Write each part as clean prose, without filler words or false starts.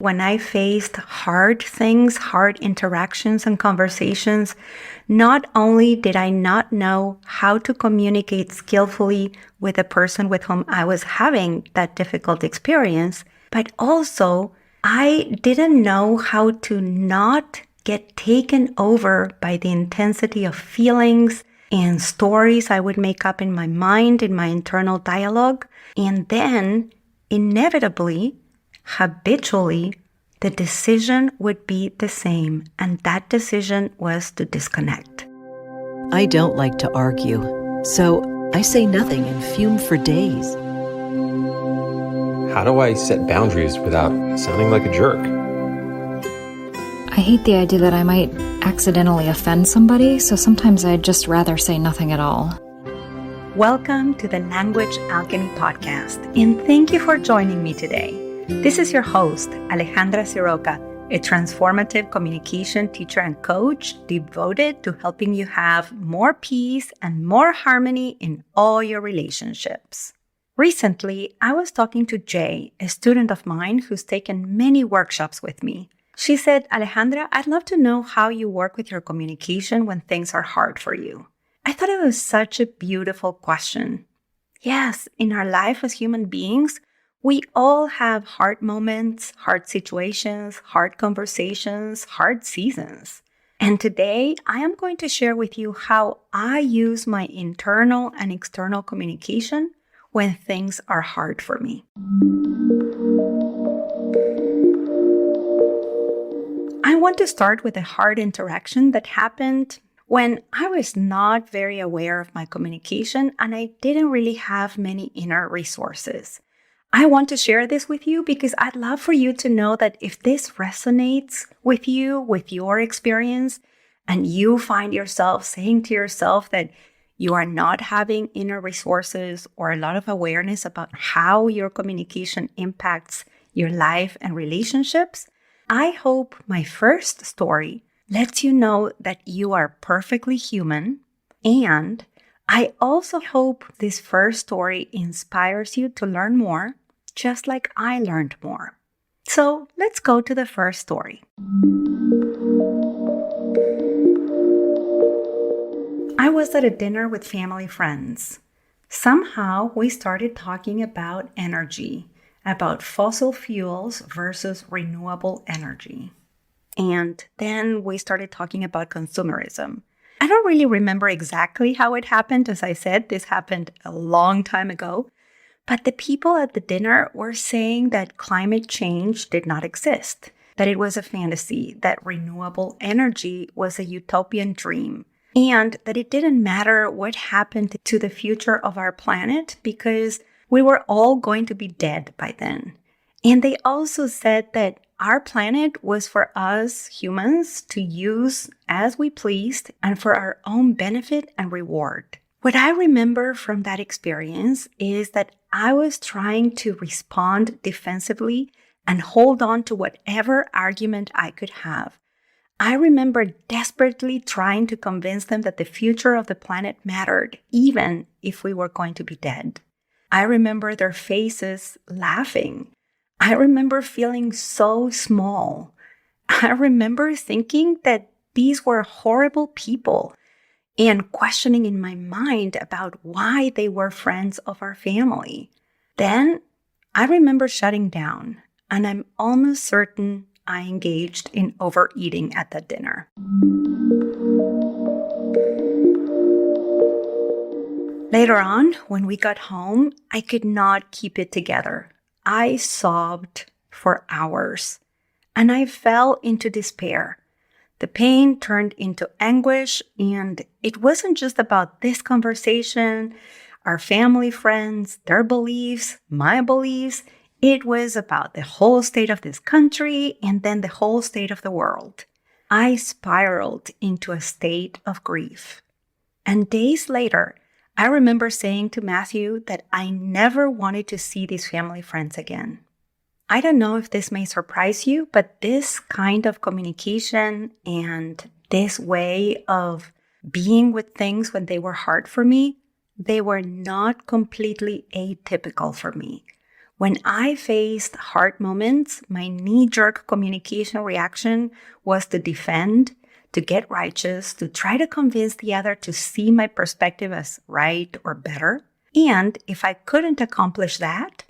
When I faced hard things, hard interactions and conversations, not only did I not know how to communicate skillfully with the person with whom I was having that difficult experience, but also I didn't know how to not get taken over by the intensity of feelings and stories I would make up in my mind, in my internal dialogue. And then, inevitably, habitually, the decision would be the same, and that decision was to disconnect. I don't like to argue, so I say nothing and fume for days. How do I set boundaries without sounding like a jerk? I hate the idea that I might accidentally offend somebody, so sometimes I'd just rather say nothing at all. Welcome to the Language Alchemy Podcast, and thank you for joining me today. This is your host, Alejandra, a transformative communication teacher and coach devoted to helping you have more peace and more harmony in all your relationships. Recently, I was talking to Jay, a student of mine who's taken many workshops with me. She said, Alejandra, I'd love to know how you work with your communication when things are hard for you. I thought it was such a beautiful question. Yes, in our life as human beings, we all have hard moments, hard situations, hard conversations, hard seasons. And today, I am going to share with you how I use my internal and external communication when things are hard for me. I want to start with a hard interaction that happened when I was not very aware of my communication and I didn't really have many inner resources. I want to share this with you because I'd love for you to know that if this resonates with you, with your experience, and you find yourself saying to yourself that you are not having inner resources or a lot of awareness about how your communication impacts your life and relationships, I hope my first story lets you know that you are perfectly human, and I also hope this first story inspires you to learn more, just like I learned more. So let's go to the first story. I was at a dinner with family friends. Somehow we started talking about energy, about fossil fuels versus renewable energy. And then we started talking about consumerism. I don't really remember exactly how it happened. As I said, this happened a long time ago. But the people at the dinner were saying that climate change did not exist, that it was a fantasy, that renewable energy was a utopian dream, and that it didn't matter what happened to the future of our planet because we were all going to be dead by then. And they also said that our planet was for us humans to use as we pleased and for our own benefit and reward. What I remember from that experience is that I was trying to respond defensively and hold on to whatever argument I could have. I remember desperately trying to convince them that the future of the planet mattered, even if we were going to be dead. I remember their faces laughing. I remember feeling so small. I remember thinking that these were horrible people and questioning in my mind about why they were friends of our family. Then I remember shutting down, and I'm almost certain I engaged in overeating at that dinner. Later on, when we got home, I could not keep it together. I sobbed for hours, and I fell into despair. The pain turned into anguish, and it wasn't just about this conversation, our family, friends, their beliefs, my beliefs. It was about the whole state of this country and then the whole state of the world. I spiraled into a state of grief. And days later, I remember saying to Matthew that I never wanted to see these family friends again. I don't know if this may surprise you, but this kind of communication and this way of being with things when they were hard for me, they were not completely atypical for me. When I faced hard moments, my knee-jerk communication reaction was to defend, to get righteous, to try to convince the other to see my perspective as right or better. And if I couldn't accomplish that,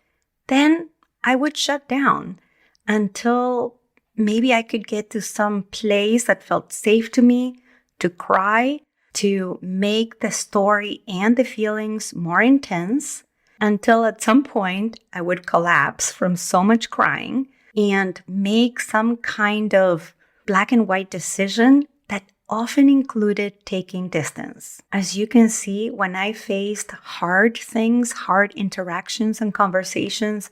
then I would shut down until maybe I could get to some place that felt safe to me, to cry, to make the story and the feelings more intense, until at some point I would collapse from so much crying and make some kind of black and white decision that often included taking distance. As you can see, when I faced hard things, hard interactions and conversations,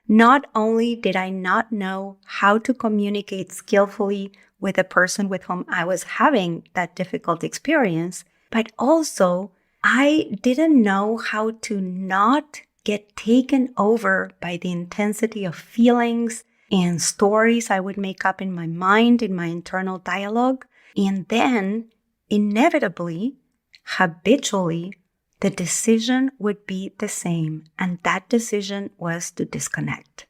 not only did I not know how to communicate skillfully with the person with whom I was having that difficult experience, but also I didn't know how to not get taken over by the intensity of feelings and stories I would make up in my mind, in my internal dialogue. And then, inevitably, habitually, the decision would be the same. And that decision was to disconnect.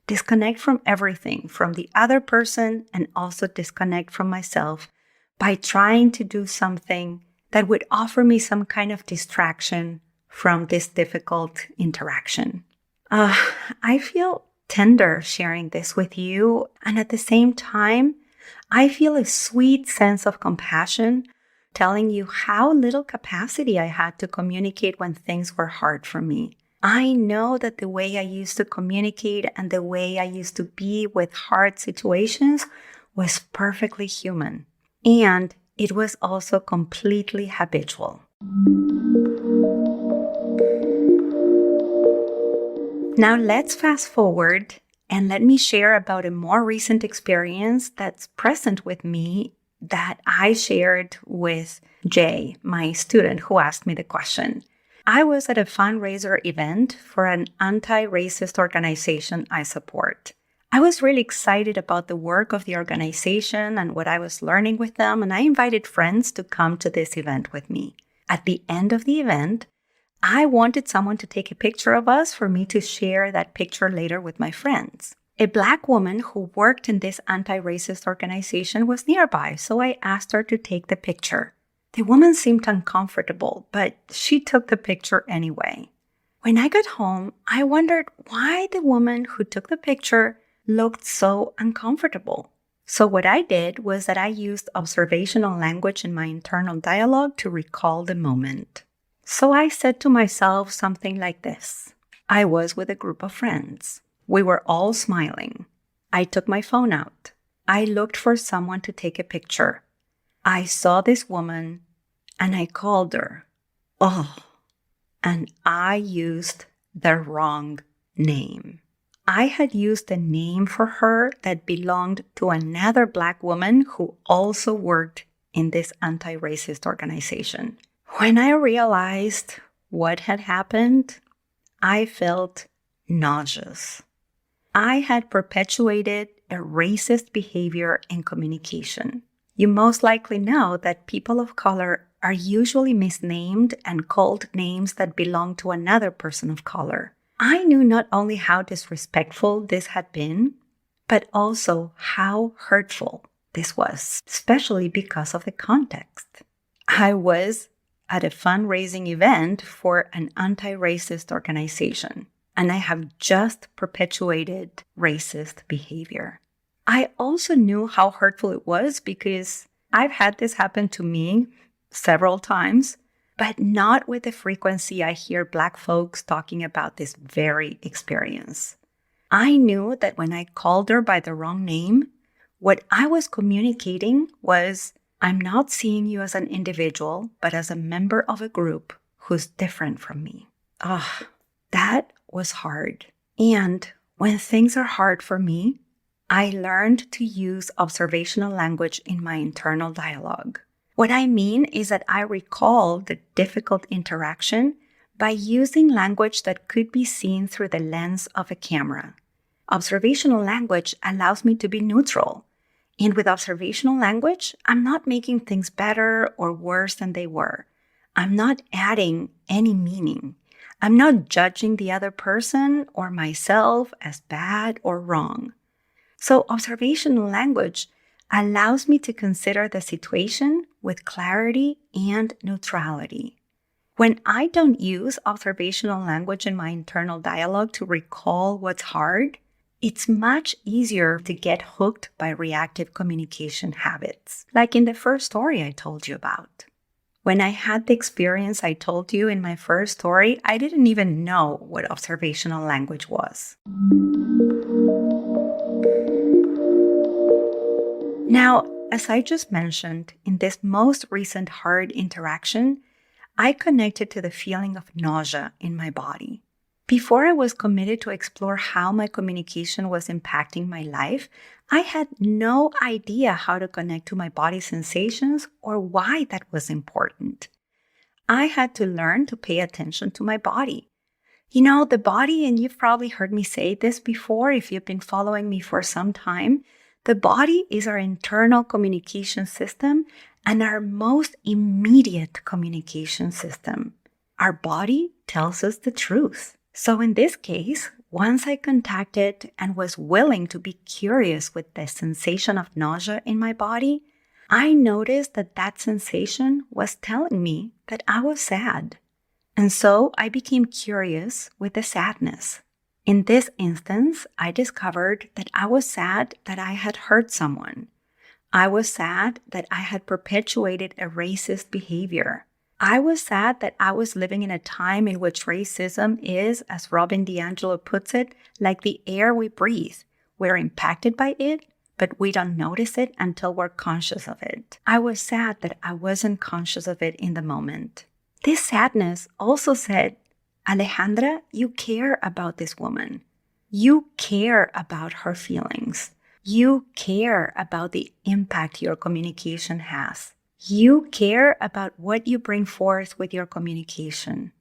Disconnect from everything, from the other person, and also disconnect from myself by trying to do something that would offer me some kind of distraction from this difficult interaction. I feel tender sharing this with you, and at the same time, I feel a sweet sense of compassion telling you how little capacity I had to communicate when things were hard for me. I know that the way I used to communicate and the way I used to be with hard situations was perfectly human, and it was also completely habitual. Now let's fast forward and let me share about a more recent experience that's present with me that I shared with Jay, my student who asked me the question. I was at a fundraiser event for an anti-racist organization I support. I was really excited about the work of the organization and what I was learning with them, and I invited friends to come to this event with me. At the end of the event, I wanted someone to take a picture of us for me to share that picture later with my friends. A Black woman who worked in this anti-racist organization was nearby, so I asked her to take the picture. The woman seemed uncomfortable, but she took the picture anyway. When I got home, I wondered why the woman who took the picture looked so uncomfortable. So what I did was that I used observational language in my internal dialogue to recall the moment. So I said to myself something like this. I was with a group of friends. We were all smiling. I took my phone out. I looked for someone to take a picture. I saw this woman and I called her. Oh, and I used the wrong name. I had used a name for her that belonged to another Black woman who also worked in this anti-racist organization. When I realized what had happened, I felt nauseous. I had perpetuated a racist behavior in communication. You most likely know that people of color are usually misnamed and called names that belong to another person of color. I knew not only how disrespectful this had been, but also how hurtful this was, especially because of the context. I was at a fundraising event for an anti-racist organization, and I have just perpetuated racist behavior. I also knew how hurtful it was because I've had this happen to me several times, but not with the frequency I hear Black folks talking about this very experience. I knew that when I called her by the wrong name, what I was communicating was, I'm not seeing you as an individual, but as a member of a group who's different from me. That was hard. And when things are hard for me, I learned to use observational language in my internal dialogue. What I mean is that I recall the difficult interaction by using language that could be seen through the lens of a camera. Observational language allows me to be neutral. And with observational language, I'm not making things better or worse than they were. I'm not adding any meaning. I'm not judging the other person or myself as bad or wrong. So observational language allows me to consider the situation with clarity and neutrality. When I don't use observational language in my internal dialogue to recall what's hard, it's much easier to get hooked by reactive communication habits, like in the first story I told you about. When I had the experience I told you in my first story, I didn't even know what observational language was. Now, as I just mentioned, in this most recent hard interaction, I connected to the feeling of nausea in my body. Before I was committed to explore how my communication was impacting my life, I had no idea how to connect to my body sensations or why that was important. I had to learn to pay attention to my body. The body, and you've probably heard me say this before if you've been following me for some time, the body is our internal communication system and our most immediate communication system. Our body tells us the truth. So in this case, once I contacted and was willing to be curious with the sensation of nausea in my body, I noticed that that sensation was telling me that I was sad. And so I became curious with the sadness. In this instance, I discovered that I was sad that I had hurt someone. I was sad that I had perpetuated a racist behavior. I was sad that I was living in a time in which racism is, as Robin DiAngelo puts it, like the air we breathe. We're impacted by it, but we don't notice it until we're conscious of it. I was sad that I wasn't conscious of it in the moment. This sadness also said, Alejandra, you care about this woman. You care about her feelings. You care about the impact your communication has. You care about what you bring forth with your communication.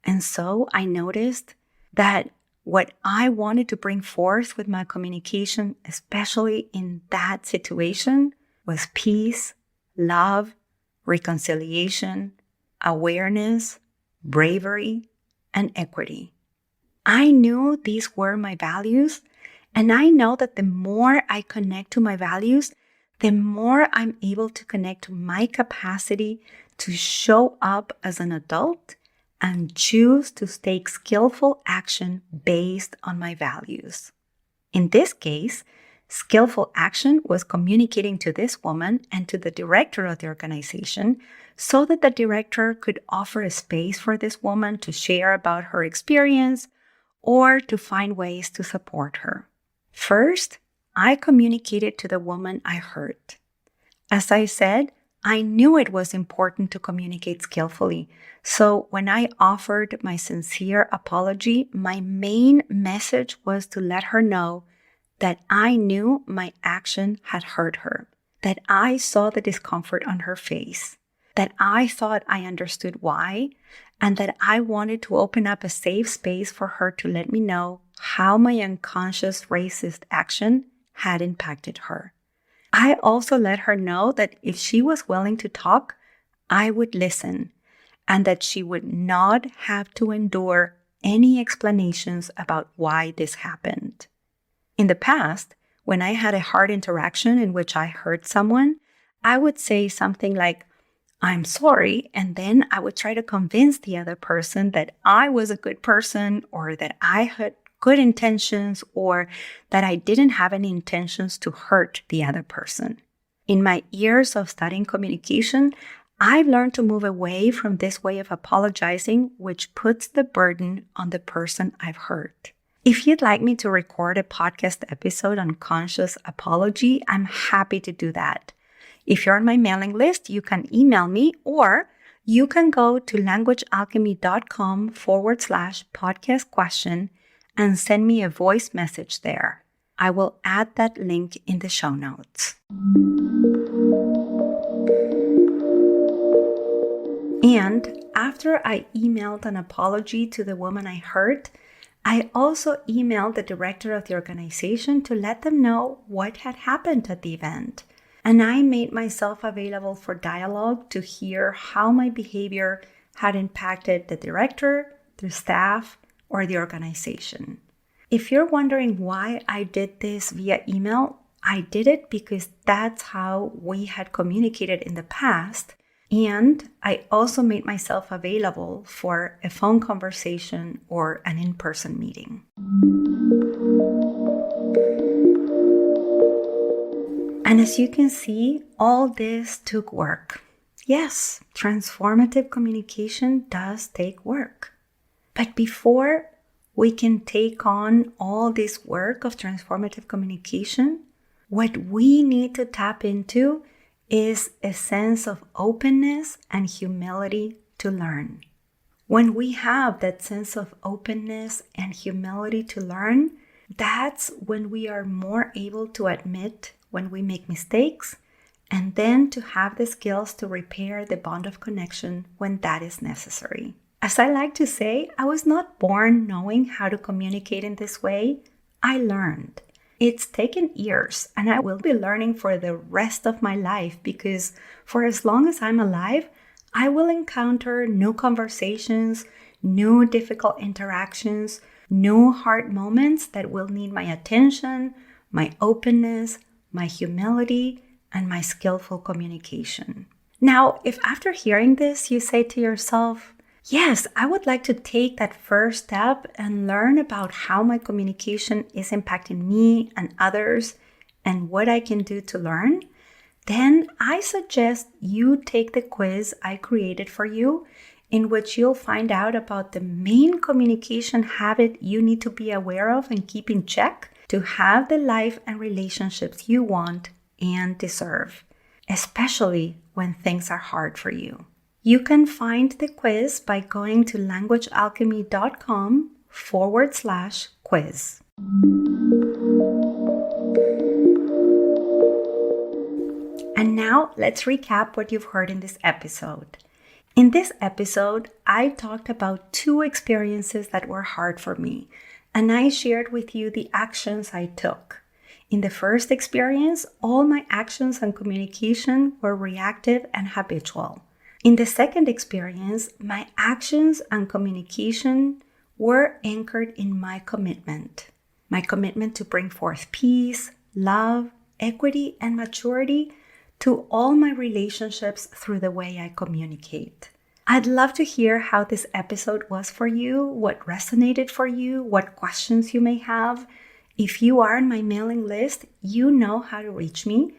And so I noticed that what I wanted to bring forth with my communication, especially in that situation, was peace, love, reconciliation, awareness, bravery, and equity. I knew these were my values, and I know that the more I connect to my values, the more I'm able to connect to my capacity to show up as an adult and choose to take skillful action based on my values. In this case, skillful action was communicating to this woman and to the director of the organization so that the director could offer a space for this woman to share about her experience or to find ways to support her. First, I communicated to the woman I hurt. As I said, I knew it was important to communicate skillfully. So when I offered my sincere apology, my main message was to let her know that I knew my action had hurt her, that I saw the discomfort on her face, that I thought I understood why, and that I wanted to open up a safe space for her to let me know how my unconscious racist action had impacted her. I also let her know that if she was willing to talk, I would listen, and that she would not have to endure any explanations about why this happened. In the past, when I had a hard interaction in which I hurt someone, I would say something like, I'm sorry, and then I would try to convince the other person that I was a good person or that I had good intentions or that I didn't have any intentions to hurt the other person. In my years of studying communication, I've learned to move away from this way of apologizing, which puts the burden on the person I've hurt. If you'd like me to record a podcast episode on conscious apology, I'm happy to do that. If you're on my mailing list, you can email me or you can go to languagealchemy.com/podcast question and send me a voice message there. I will add that link in the show notes. And after I emailed an apology to the woman I hurt, I also emailed the director of the organization to let them know what had happened at the event. And I made myself available for dialogue to hear how my behavior had impacted the director, the staff, or the organization. If you're wondering why I did this via email, I did it because that's how we had communicated in the past. And I also made myself available for a phone conversation or an in-person meeting. And as you can see, all this took work. Yes, transformative communication does take work. But before we can take on all this work of transformative communication, what we need to tap into is a sense of openness and humility to learn. When we have that sense of openness and humility to learn, that's when we are more able to admit when we make mistakes and then to have the skills to repair the bond of connection when that is necessary. As I like to say, I was not born knowing how to communicate in this way. I learned. It's taken years, and I will be learning for the rest of my life because for as long as I'm alive, I will encounter new conversations, new difficult interactions, new hard moments that will need my attention, my openness, my humility, and my skillful communication. Now, if after hearing this, you say to yourself, yes, I would like to take that first step and learn about how my communication is impacting me and others and what I can do to learn, then I suggest you take the quiz I created for you, in which you'll find out about the main communication habit you need to be aware of and keep in check to have the life and relationships you want and deserve, especially when things are hard for you. You can find the quiz by going to languagealchemy.com/quiz. And now let's recap what you've heard in this episode. In this episode, I talked about 2 experiences that were hard for me, and I shared with you the actions I took. In the first experience, all my actions and communication were reactive and habitual. In the second experience, my actions and communication were anchored in my commitment to bring forth peace, love, equity, and maturity to all my relationships through the way I communicate. I'd love to hear how this episode was for you, what resonated for you, what questions you may have. If you are on my mailing list, you know how to reach me,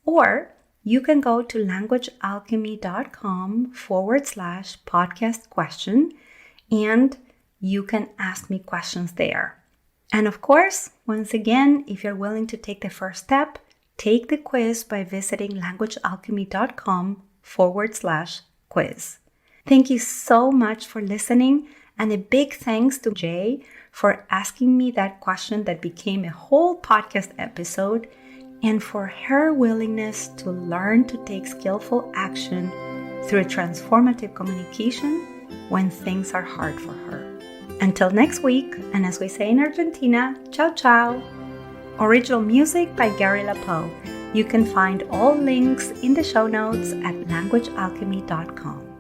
or you can go to languagealchemy.com/podcast question and you can ask me questions there. And of course, once again, if you're willing to take the first step, take the quiz by visiting languagealchemy.com/quiz. Thank you so much for listening, and a big thanks to Jay for asking me that question that became a whole podcast episode, and for her willingness to learn to take skillful action through transformative communication when things are hard for her. Until next week, and as we say in Argentina, ciao ciao! Original music by Gary LaPoe. You can find all links in the show notes at languagealchemy.com.